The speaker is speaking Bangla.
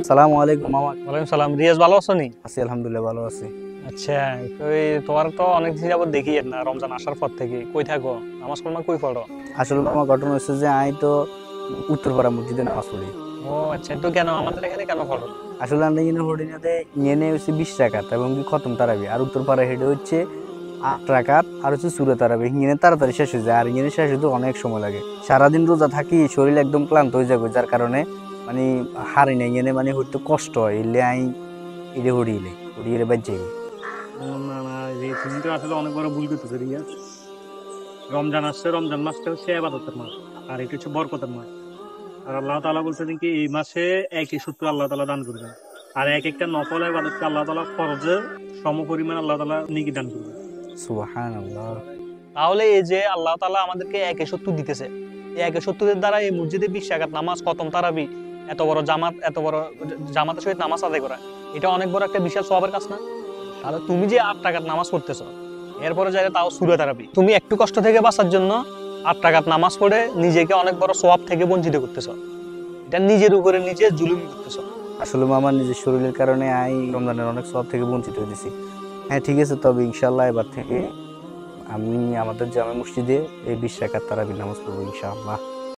সালামু আলাইকুম মামা। ওয়ালাইকুম সালাম। রিয়াজ ভালো আছো নি? আছি আলহামদুলিল্লাহ, ভালো আছি। আচ্ছা, ওই তোমার তো অনেক দিন যাবত দেখি না, রমজান আসার পর থেকে কই থাকো? নামাজ পড়ো না কই পড়ো? আসলে মামা ঘটনা হচ্ছে যে আমি তো উত্তরপাড়া মসজিদে নামাজ পড়ি। ও আচ্ছা, তো কেন আমাদের এখানে কেন পড়ো? আসলে আমরা ইনে হরিণাতে ইয়ে হচ্ছে 20 রাকাত এবং কি খতম তারাবি, আর উত্তরপাড়া হেডে হচ্ছে 8 রাকাত, আর হচ্ছে সূরা তারাবি। ইয়ে তাড়াতাড়ি শেষ হয়ে যায়, আর ইয়ে শেষ হতে অনেক সময় লাগে। সারাদিন রোজা থাকি, শরীর একদম ক্লান্ত হয়ে যাবে, যার কারণে মানে হারি না ইয়ে মানে হইতে কষ্ট হয়। এলে আই ইরে হরিয়ে বাদ যাই। না না, তুমি তো আসলে অনেক বড় ভুল করতেছো রিয়াজ। রমজান আসছে, রমজান মাসটা হচ্ছে ইবাদতের মাস, আর এটা হচ্ছে বরকতের মাস। আর আল্লাহ তাআলা বলছেন কি এই মাসে একই সূত্র আল্লাহ তাআলা দান করবেন, আর এক একটা নফল ইবাদতকে আল্লাহ তাআলা ফরজের সমপরিমাণ আল্লাহ তাআলা নেকি দান করবেন। সুবহানাল্লাহ। তাহলে এই যে আল্লাহ তাআলা আমাদেরকে একে সত্য দিতেছে, এই একে সত্যের দ্বারা এই মসজিদে 20 রাকাত নামাজ, খতম তারাবি, এত বড় জামাত, এত বড় জামাতের সহিত নামাজ আদায় করা, এটা অনেক বড় একটা বিশাল সওয়াবের কাজ না? তাহলে তুমি যে 8 রাকাত নামাজ পড়তেছো, এরপরে যাই তাও সূরা তারাবি, তুমি একটু কষ্ট থেকে বাঁচার জন্য 8 রাকাত নামাজ পড়ে নিজেকে অনেক বড় সওয়াব থেকে বঞ্চিত করতেছো। এটা নিজের উপরে নিজে জুলুম করতেছো। আসলে মামা নিজের শরীরের কারণে রমজানের অনেক সব থেকে বঞ্চিত হয়ে গেছি। হ্যাঁ ঠিক আছে, তবে ইনশাল্লাহ এবার থেকে আমি আমাদের জামে মসজিদে এই 20 রাকাত তারাবি নামাজ পড়বো ইনশাআল্লাহ।